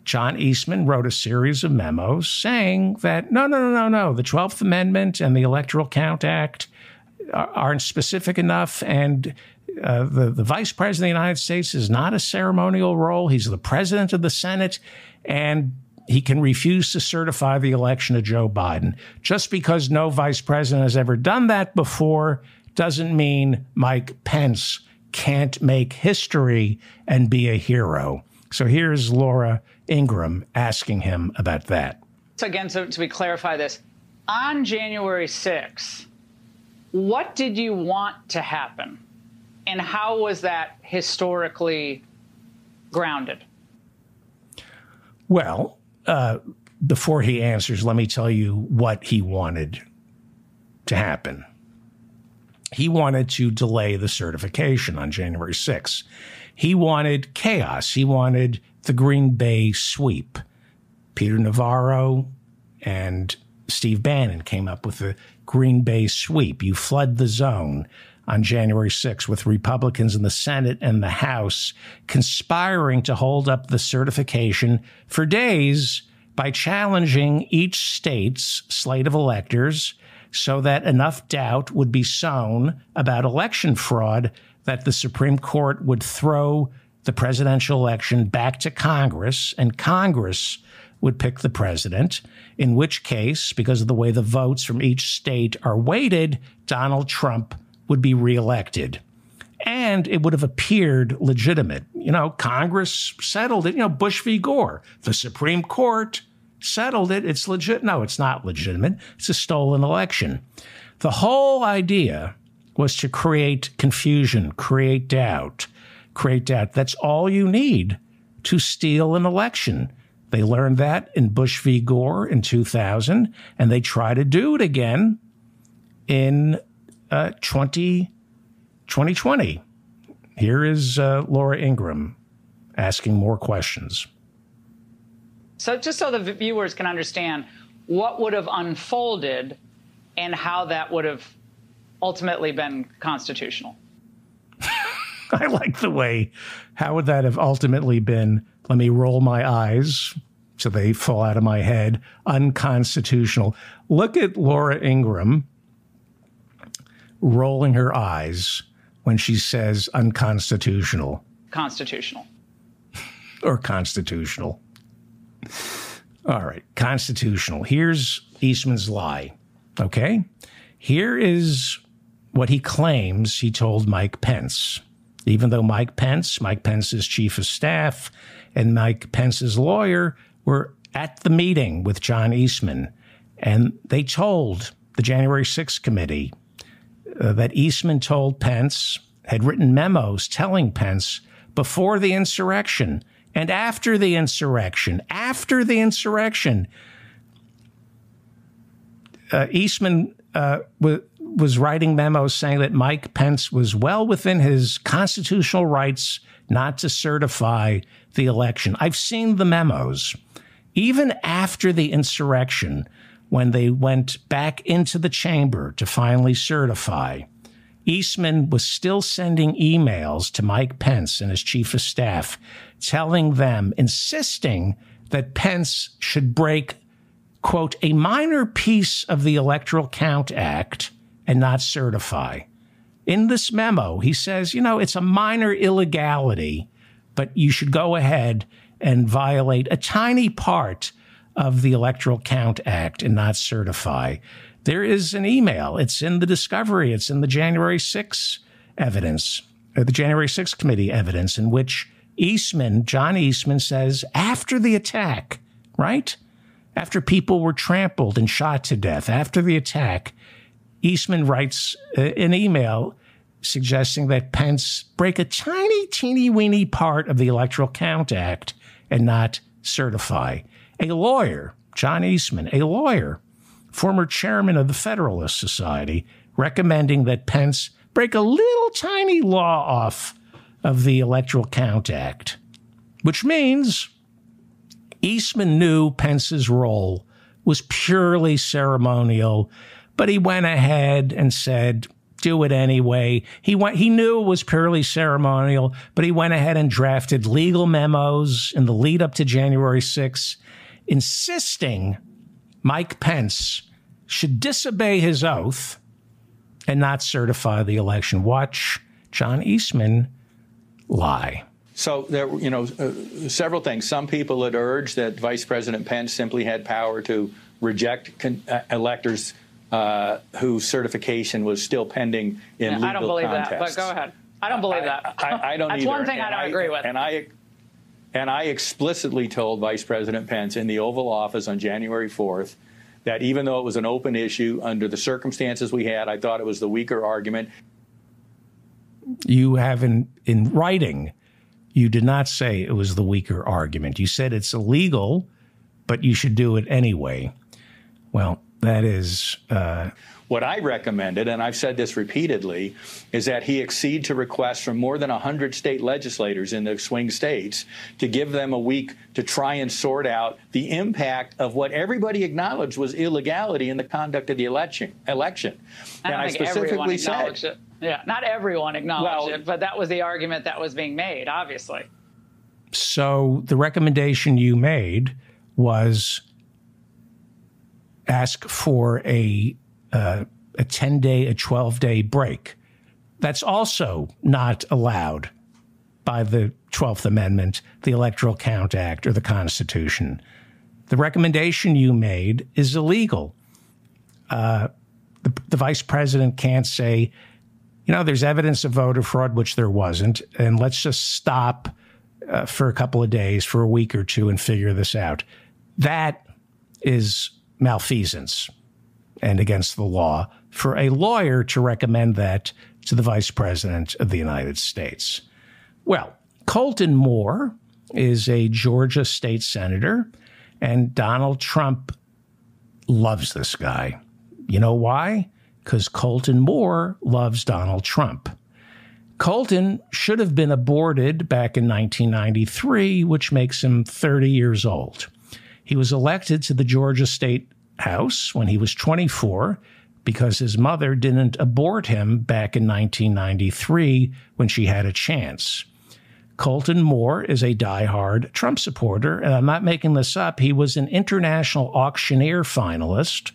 John Eastman wrote a series of memos saying that no, the 12th Amendment and the Electoral Count Act aren't specific enough, and the Vice President of the United States is not a ceremonial role. He's the President of the Senate, and he can refuse to certify the election of Joe Biden. Just because no vice president has ever done that before doesn't mean Mike Pence can't make history and be a hero. So here's Laura Ingraham asking him about that. So again, so we clarify this, on January 6th, what did you want to happen? And how was that historically grounded? Well, before he answers, let me tell you what he wanted to happen. He wanted to delay the certification on January 6th. He wanted chaos. He wanted the Green Bay sweep. Peter Navarro and Steve Bannon came up with the Green Bay sweep. You flood the zone on January 6th with Republicans in the Senate and the House conspiring to hold up the certification for days by challenging each state's slate of electors so that enough doubt would be sown about election fraud that the Supreme Court would throw the presidential election back to Congress, and Congress would pick the president, in which case, because of the way the votes from each state are weighted, Donald Trump would be reelected. And it would have appeared legitimate. You know, Congress settled it. You know, Bush v. Gore. The Supreme Court settled it. It's legit. No, it's not legitimate. It's a stolen election. The whole idea was to create confusion, create doubt. That's all you need to steal an election. They learned that in Bush v. Gore in 2000, and they try to do it again in 2020. Here is Laura Ingraham asking more questions. So just so the viewers can understand what would have unfolded and how that would have ultimately been constitutional. I like the way, how would that have ultimately been, let me roll my eyes so they fall out of my head, unconstitutional. Look at Laura Ingraham rolling her eyes when she says unconstitutional. Constitutional. Or constitutional. All right, constitutional. Here's Eastman's lie, okay? Here is what he claims he told Mike Pence even though Mike Pence's chief of staff, and Mike Pence's lawyer were at the meeting with John Eastman, and they told the January 6th committee that Eastman told Pence, had written memos telling Pence before the insurrection and after the insurrection, Eastman was writing memos saying that Mike Pence was well within his constitutional rights not to certify the election. I've seen the memos. Even after the insurrection, when they went back into the chamber to finally certify, Eastman was still sending emails to Mike Pence and his chief of staff, telling them, insisting that Pence should break, quote, a minor piece of the Electoral Count Act and not certify. In this memo, he says, it's a minor illegality, but you should go ahead and violate a tiny part of the Electoral Count Act and not certify. There is an email. It's in the discovery. It's in the January 6th evidence, the January 6th committee evidence, in which John Eastman says, after the attack, right? After people were trampled and shot to death, after the attack, Eastman writes an email suggesting that Pence break a tiny, teeny-weeny part of the Electoral Count Act and not certify. A lawyer, John Eastman, a lawyer, former chairman of the Federalist Society, recommending that Pence break a little tiny law off of the Electoral Count Act, which means Eastman knew Pence's role was purely ceremonial, but he went ahead and said, do it anyway. He knew it was purely ceremonial, but he went ahead and drafted legal memos in the lead up to January 6th, insisting Mike Pence should disobey his oath and not certify the election. Watch John Eastman lie. So there, several things. Some people had urged that Vice President Pence simply had power to reject electors whose certification was still pending in legal contests. I don't believe that, but go ahead. I don't believe that. I don't That's either. one thing I don't agree with. And I explicitly told Vice President Pence in the Oval Office on January 4th that even though it was an open issue, under the circumstances we had, I thought it was the weaker argument. You have in writing, you did not say it was the weaker argument. You said it's illegal, but you should do it anyway. Well, that is... What I recommended, and I've said this repeatedly, is that he accede to requests from more than 100 state legislators in the swing states to give them a week to try and sort out the impact of what everybody acknowledged was illegality in the conduct of the election. And I specifically said, it. Yeah, not everyone acknowledged it, but that was the argument that was being made, obviously. So the recommendation you made was ask for a 10-day, a 12-day break. That's also not allowed by the 12th Amendment, the Electoral Count Act, or the Constitution. The recommendation you made is illegal. The vice president can't say, there's evidence of voter fraud, which there wasn't, and let's just stop for a couple of days, for a week or two, and figure this out. That is malfeasance and against the law for a lawyer to recommend that to the Vice President of the United States. Well, Colton Moore is a Georgia state senator, and Donald Trump loves this guy. You know why? Because Colton Moore loves Donald Trump. Colton should have been aborted back in 1993, which makes him 30 years old. He was elected to the Georgia State House when he was 24 because his mother didn't abort him back in 1993 when she had a chance. Colton Moore is a diehard Trump supporter, and I'm not making this up. He was an international auctioneer finalist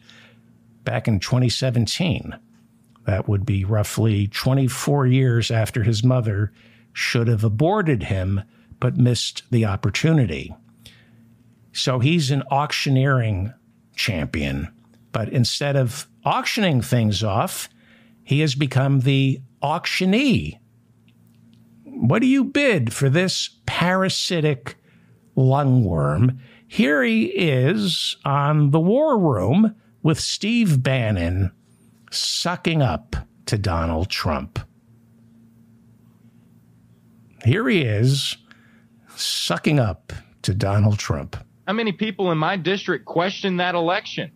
back in 2017. That would be roughly 24 years after his mother should have aborted him but missed the opportunity. So he's an auctioneering champion, but instead of auctioning things off, he has become the auctionee. What do you bid for this parasitic lungworm? Here he is on The War Room with Steve Bannon sucking up to Donald Trump. Here he is sucking up to Donald Trump. How many people in my district questioned that election?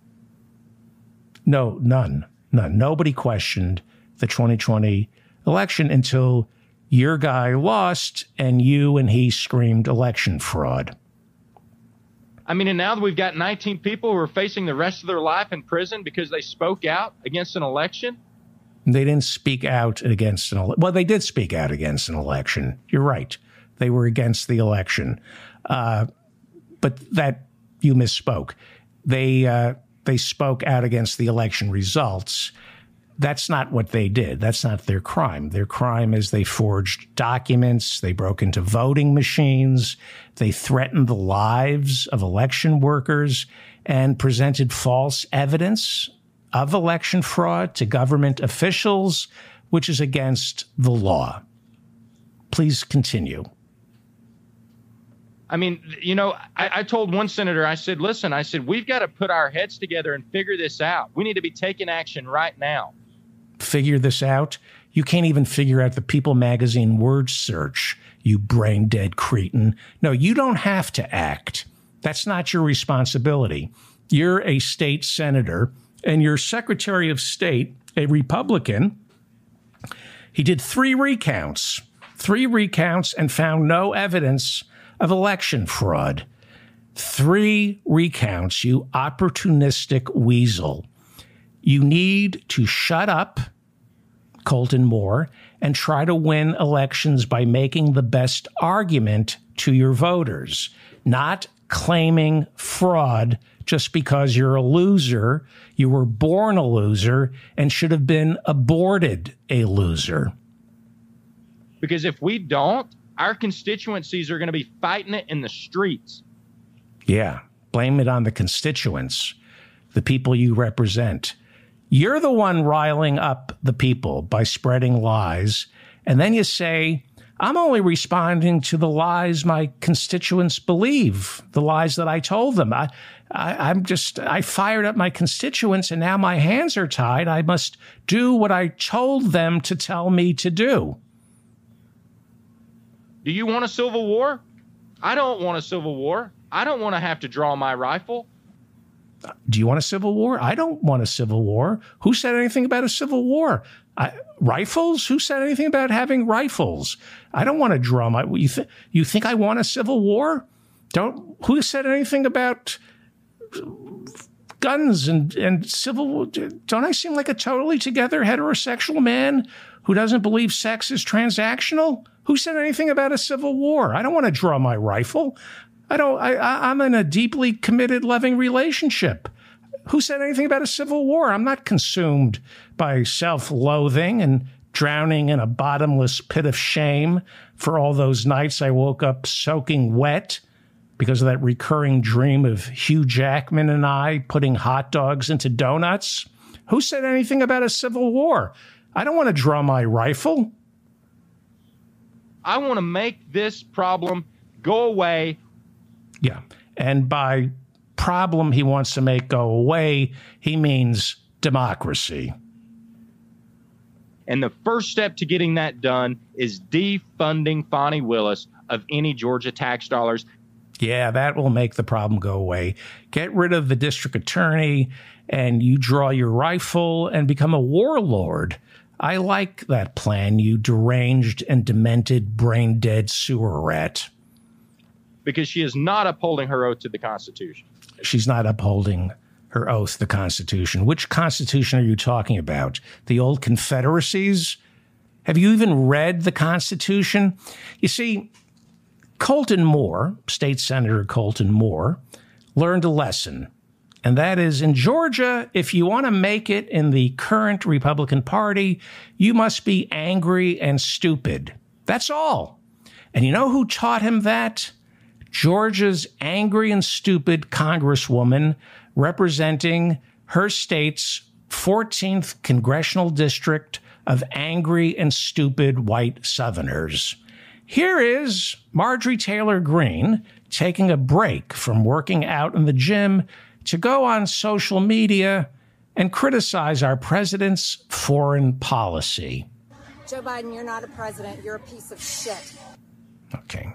No, none. Nobody questioned the 2020 election until your guy lost and you and he screamed election fraud. I mean, and now that we've got 19 people who are facing the rest of their life in prison because they spoke out against an election. They didn't speak out against an election. Well, they did speak out against an election. You're right. They were against the election. But that you misspoke. They spoke out against the election results. That's not what they did. That's not their crime. Their crime is they forged documents. They broke into voting machines. They threatened the lives of election workers and presented false evidence of election fraud to government officials, which is against the law. Please continue. I mean, you know, I told one senator, I said, listen, I said, we've got to put our heads together and figure this out. We need to be taking action right now. Figure this out? You can't even figure out the People magazine word search, you brain dead cretin. No, you don't have to act. That's not your responsibility. You're a state senator and your Secretary of State, a Republican. He did 3 recounts and found no evidence of election fraud. 3 recounts, you opportunistic weasel. You need to shut up, Colton Moore, and try to win elections by making the best argument to your voters, not claiming fraud just because you're a loser. You were born a loser and should have been aborted a loser. Because if we don't, our constituencies are going to be fighting it in the streets. Yeah, blame it on the constituents, the people you represent. You're the one riling up the people by spreading lies. And then you say, I'm only responding to the lies my constituents believe, the lies that I told them. I fired up my constituents and now my hands are tied. I must do what I told them to tell me to do. Do you want a civil war? I don't want a civil war. I don't want to have to draw my rifle. Do you want a civil war? I don't want a civil war. Who said anything about a civil war? Rifles? Who said anything about having rifles? I don't want to draw my... You think I want a civil war? Who said anything about guns and civil war? Don't I seem like a totally together heterosexual man who doesn't believe sex is transactional? Who said anything about a civil war? I don't want to draw my rifle. I'm in a deeply committed, loving relationship. Who said anything about a civil war? I'm not consumed by self-loathing and drowning in a bottomless pit of shame for all those nights I woke up soaking wet because of that recurring dream of Hugh Jackman and I putting hot dogs into donuts. Who said anything about a civil war? I don't want to draw my rifle. I want to make this problem go away. Yeah. And by problem he wants to make go away, he means democracy. And the first step to getting that done is defunding Fani Willis of any Georgia tax dollars. Yeah, that will make the problem go away. Get rid of the district attorney and you draw your rifle and become a warlord. I like that plan, you deranged and demented, brain-dead sewer rat. Because she is not upholding her oath to the Constitution. She's not upholding her oath to the Constitution. Which Constitution are you talking about? The old Confederacies? Have you even read the Constitution? You see, Colton Moore, State Senator Colton Moore, learned a lesson. And that is, in Georgia, if you want to make it in the current Republican Party, you must be angry and stupid. That's all. And you know who taught him that? Georgia's angry and stupid congresswoman representing her state's 14th congressional district of angry and stupid white Southerners. Here is Marjorie Taylor Greene taking a break from working out in the gym to go on social media and criticize our president's foreign policy. Joe Biden, you're not a president. You're a piece of shit. Okay.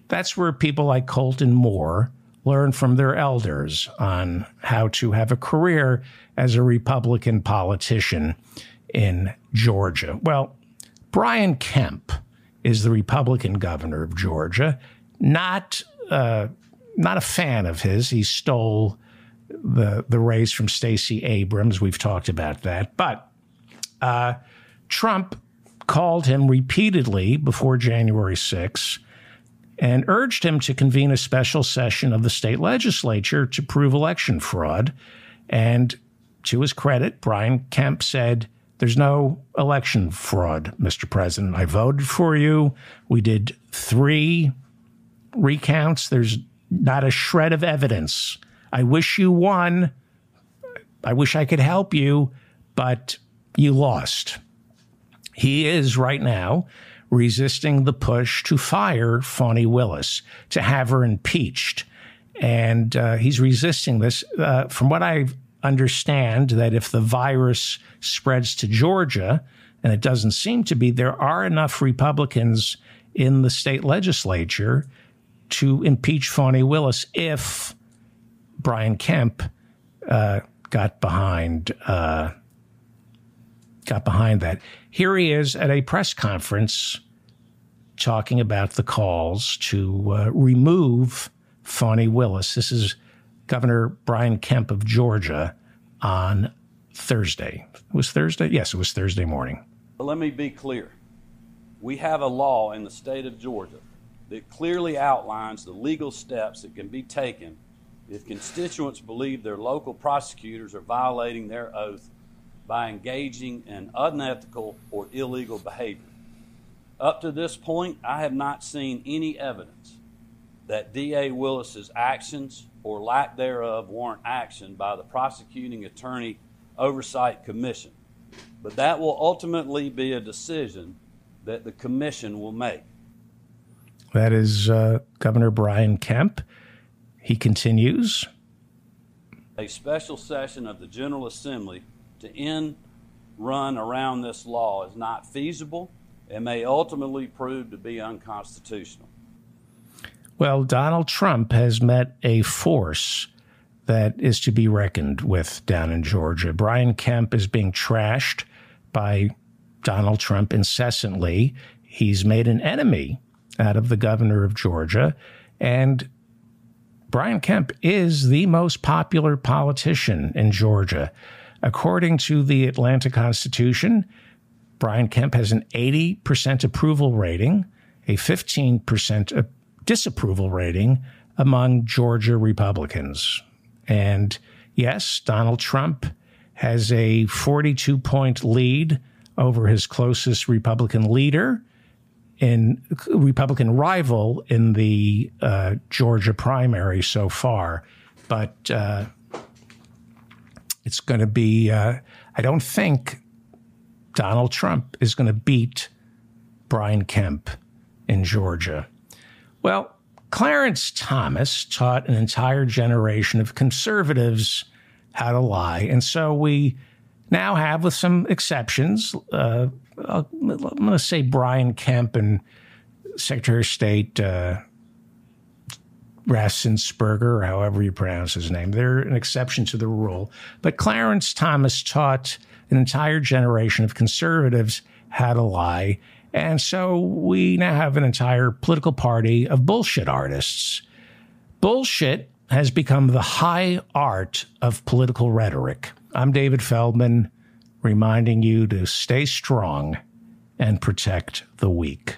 That's where people like Colton Moore learn from their elders on how to have a career as a Republican politician in Georgia. Well, Brian Kemp is the Republican governor of Georgia. Not a fan of his. He stole the race from Stacey Abrams. We've talked about that. But Trump called him repeatedly before January 6th and urged him to convene a special session of the state legislature to prove election fraud. And to his credit, Brian Kemp said, "There's no election fraud, Mr. President. I voted for you. We did 3 recounts. There's not a shred of evidence. I wish you won. I wish I could help you, but you lost." He is right now resisting the push to fire Fani Willis, to have her impeached. And he's resisting this. From what I understand, that if the virus spreads to Georgia, and it doesn't seem to be, there are enough Republicans in the state legislature to impeach Fani Willis if Brian Kemp got behind that. Here he is at a press conference talking about the calls to remove Fani Willis. This is Governor Brian Kemp of Georgia on Thursday. It was Thursday? Yes, it was Thursday morning. Let me be clear. We have a law in the state of Georgia that clearly outlines the legal steps that can be taken if constituents believe their local prosecutors are violating their oath by engaging in unethical or illegal behavior. Up to this point, I have not seen any evidence that D.A. Willis's actions or lack thereof warrant action by the Prosecuting Attorney Oversight Commission. But that will ultimately be a decision that the commission will make. That is Governor Brian Kemp. He continues. A special session of the General Assembly to end run around this law is not feasible and may ultimately prove to be unconstitutional. Well, Donald Trump has met a force that is to be reckoned with down in Georgia. Brian Kemp is being trashed by Donald Trump incessantly. He's made an enemy out of the governor of Georgia, and Brian Kemp is the most popular politician in Georgia. According to the Atlanta Constitution, Brian Kemp has an 80% approval rating, a 15% disapproval rating among Georgia Republicans. And yes, Donald Trump has a 42-point lead over his closest Republican rival in the Georgia primary so far. But it's going to be, I don't think Donald Trump is going to beat Brian Kemp in Georgia. Well, Clarence Thomas taught an entire generation of conservatives how to lie. And so we now have, with some exceptions, I'm going to say Brian Kemp and Secretary of State Raffensperger, or however you pronounce his name. They're an exception to the rule. But Clarence Thomas taught an entire generation of conservatives how to lie. And so we now have an entire political party of bullshit artists. Bullshit has become the high art of political rhetoric. I'm David Feldman, reminding you to stay strong and protect the weak.